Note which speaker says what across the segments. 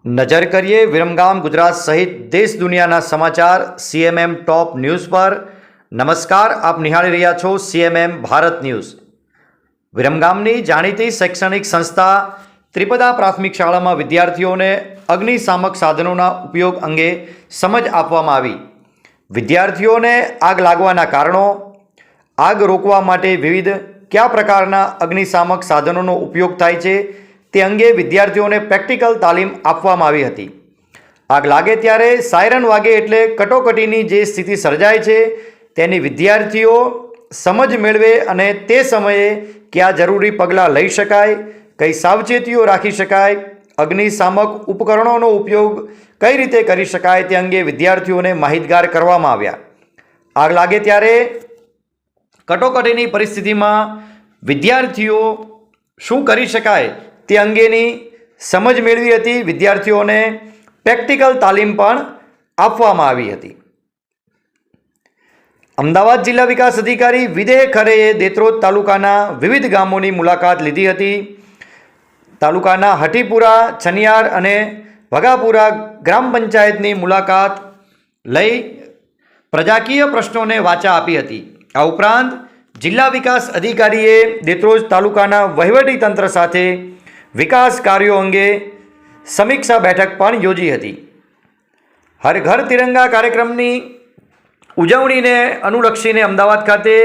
Speaker 1: નજર કરીએ વિરમગામ ગુજરાત સહિત દેશ દુનિયાના સમાચાર સીએમએમ ટોપ ન્યૂઝ પર। નમસ્કાર, આપ નિહાળી રહ્યા છો સીએમએમ ભારત ન્યૂઝ। વિરમગામની જાણીતી શૈક્ષણિક સંસ્થા ત્રિપદા પ્રાથમિક શાળામાં વિદ્યાર્થીઓને અગ્નિશામક સાધનોના ઉપયોગ અંગે સમજ આપવામાં આવી। વિદ્યાર્થીઓને આગ લાગવાના કારણો, આગ રોકવા માટે વિવિધ કયા પ્રકારના અગ્નિશામક સાધનોનો ઉપયોગ થાય છે તે અંગે વિદ્યાર્થીઓને પ્રેક્ટિકલ તાલીમ આપવામાં આવી હતી। આગ લાગે ત્યારે સાયરન વાગે એટલે કટોકટીની જે સ્થિતિ સર્જાય છે તેની વિદ્યાર્થીઓ સમજ મેળવે અને તે સમયે કયા જરૂરી પગલાં લઈ શકાય, કઈ સાવચેતીઓ રાખી શકાય, અગ્નિશામક ઉપકરણોનો ઉપયોગ કઈ રીતે કરી શકાય તે અંગે વિદ્યાર્થીઓને માહિતગાર કરવામાં આવ્યા। આગ લાગે ત્યારે કટોકટીની પરિસ્થિતિમાં વિદ્યાર્થીઓ શું કરી શકાય તે અંગેની સમજ મેળવી હતી। વિદ્યાર્થીઓને પ્રેક્ટિકલ તાલીમ પણ આપવામાં આવી હતી। અમદાવાદ જિલ્લા વિકાસ અધિકારી વિદેહ ખરેએ દેત્રોદ તાલુકાના વિવિધ ગામોની મુલાકાત લીધી હતી। તાલુકાના હટીપુરા, છનિયાર અને વઘાપુરા ગ્રામ પંચાયતની મુલાકાત લઈ પ્રજાકીય પ્રશ્નોને વાચા આપી હતી। આ ઉપરાંત જિલ્લા વિકાસ અધિકારીએ દેત્રોદ તાલુકાના વહીવટીતંત્ર સાથે વિકાસ કાર્યો અંગે સમીક્ષા બેઠક પણ યોજી હતી। હર ઘર તિરંગા કાર્યક્રમની ઉજવણીને અનુલક્ષીને અમદાવાદ ખાતે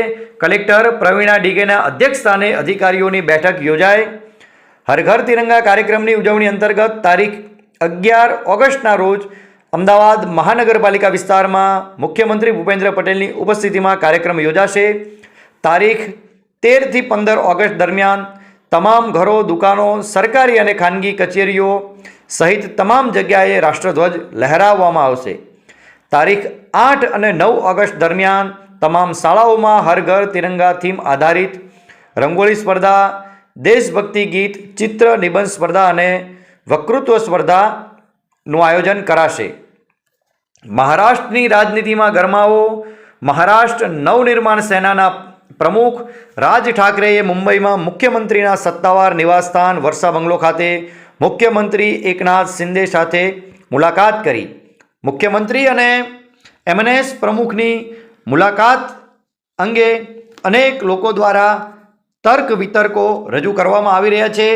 Speaker 1: કલેક્ટર પ્રવીણા ડીગેના અધ્યક્ષસ્થાને અધિકારીઓની બેઠક યોજાઈ। હર ઘર તિરંગા કાર્યક્રમની ઉજવણી અંતર્ગત તારીખ 11 ઓગસ્ટના રોજ અમદાવાદ મહાનગરપાલિકા વિસ્તારમાં મુખ્યમંત્રી ભૂપેન્દ્ર પટેલની ઉપસ્થિતિમાં કાર્યક્રમ યોજાશે। તારીખ 13 થી 15 ઓગસ્ટ દરમિયાન તમામ ઘરો, દુકાનો, સરકારી અને ખાનગી કચેરીઓ સહિત તમામ જગ્યાએ રાષ્ટ્રધ્વજ લહેરાવવામાં આવશે। તારીખ 8 અને 9 ઓગસ્ટ દરમિયાન તમામ શાળાઓમાં હર ઘર તિરંગા થીમ આધારિત રંગોળી સ્પર્ધા, દેશભક્તિ ગીત, ચિત્ર નિબંધ સ્પર્ધા અને વક્તૃત્વ સ્પર્ધાનું આયોજન કરાશે। મહારાષ્ટ્રની રાજનીતિમાં ગરમાવો। મહારાષ્ટ્ર નવનિર્માણ સેનાના પ્રમુખ રાજ ઠાકરેએ મુંબઈમાં મુખ્યમંત્રીના સત્તાવાર નિવાસસ્થાન વર્ષા બંગલો ખાતે મુખ્યમંત્રી એકનાથ શિંદે સાથે મુલાકાત કરી। મુખ્યમંત્રી અને એમએનએસ પ્રમુખની મુલાકાત અંગે અનેક લોકો દ્વારા તર્ક વિતર્કો રજૂ કરવામાં આવી રહ્યા છે।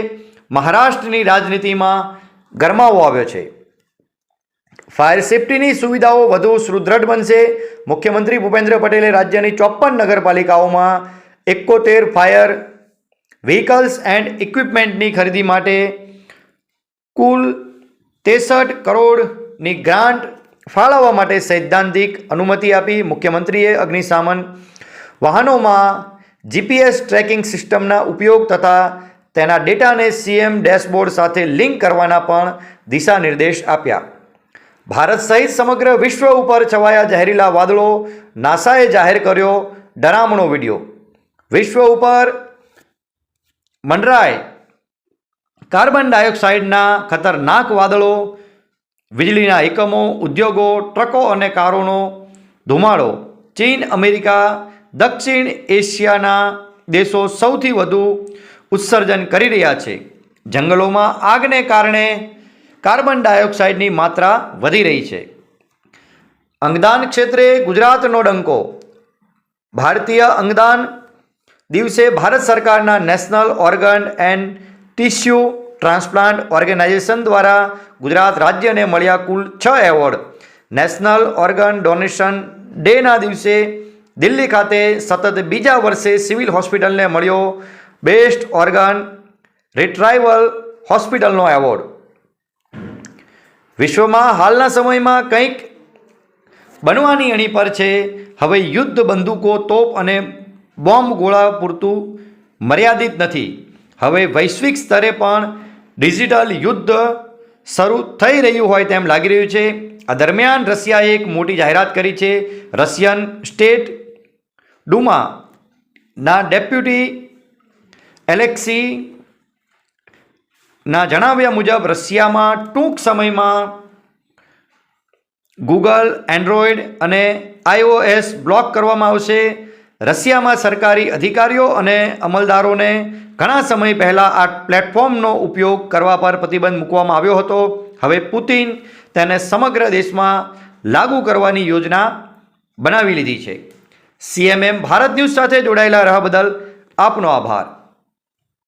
Speaker 1: મહારાષ્ટ્રની રાજનીતિમાં ગરમાવો આવ્યો છે। ફાયર સેફટીની સુવિધાઓ વધુ સુદૃઢ બનશે। મુખ્યમંત્રી ભૂપેન્દ્ર પટેલે રાજ્યની 54 નગરપાલિકાઓમાં 71 ફાયર વ્હીકલ્સ એન્ડ ઇક્વિપમેન્ટની ખરીદી માટે કુલ 63 કરોડની ગ્રાન્ટ ફાળવવા માટે સૈદ્ધાંતિક અનુમતિ આપી। મુખ્યમંત્રીએ અગ્નિશામન વાહનોમાં જીપીએસ ટ્રેકિંગ સિસ્ટમના ઉપયોગ તથા તેના ડેટાને સીએમ ડેશબોર્ડ સાથે લિંક કરવાના પણ દિશા નિર્દેશ આપ્યા। ભારત સહિત સમગ્ર વિશ્વ ઉપર છવાયા ઝેરીલા વાદળો, નાસાએ જાહેર કર્યો ડરામણો વિડીયો। વિશ્વ ઉપર મંડરાય કાર્બન ડાયોક્સાઇડના ખતરનાક વાદળો, વીજળીના એકમો, ઉદ્યોગો, ટ્રકો અને કારોનો ધુમાડો। ચીન, અમેરિકા, દક્ષિણ એશિયાના દેશો સૌથી વધુ ઉત્સર્જન કરી રહ્યા છે। જંગલોમાં આગને કારણે કાર્બન ડાયોક્સાઇડની માત્રા વધી રહી છે। અંગદાન ક્ષેત્રે ગુજરાતનો ડંકો। ભારતીય અંગદાન દિવસે ભારત સરકારના national organ and tissue transplant organisation દ્વારા ગુજરાત રાજ્યને મળ્યા કુલ 6 એવોર્ડ। નેશનલ ઓર્ગન ડોનેશન ડેના દિવસે દિલ્હી ખાતે સતત બીજા વર્ષે સિવિલ હોસ્પિટલને મળ્યો બેસ્ટ ઓર્ગન રિટ્રાઇવલ હોસ્પિટલનો એવોર્ડ। વિશ્વમાં હાલના સમયમાં કંઈક બનવાની અણી પર છે। હવે યુદ્ધ બંદૂકો, તોપ અને બોમ્બ ગોળા પૂરતું મર્યાદિત નથી। હવે વૈશ્વિક સ્તરે પણ ડિજિટલ યુદ્ધ શરૂ થઈ રહ્યું હોય તેમ લાગી રહ્યું છે। આ દરમિયાન રશિયાએ એક મોટી જાહેરાત કરી છે। રશિયન સ્ટેટ ડુમાના ડેપ્યુટી એલેક્સી ના જણાવ્યા મુજબ રશિયામાં ટૂંક સમયમાં ગૂગલ, એન્ડ્રોઇડ અને iOS બ્લોક કરવામાં આવશે। રશિયામાં સરકારી અધિકારીઓ અને અમલદારોને ઘણા સમય પહેલાં આ પ્લેટફોર્મનો ઉપયોગ કરવા પર પ્રતિબંધ મૂકવામાં આવ્યો હતો। હવે પુતિન તેને સમગ્ર દેશમાં લાગુ કરવાની યોજના બનાવી લીધી છે. CMM ભારત ન્યૂઝ સાથે જોડાયેલા રહેવા બદલ આપનો આભાર.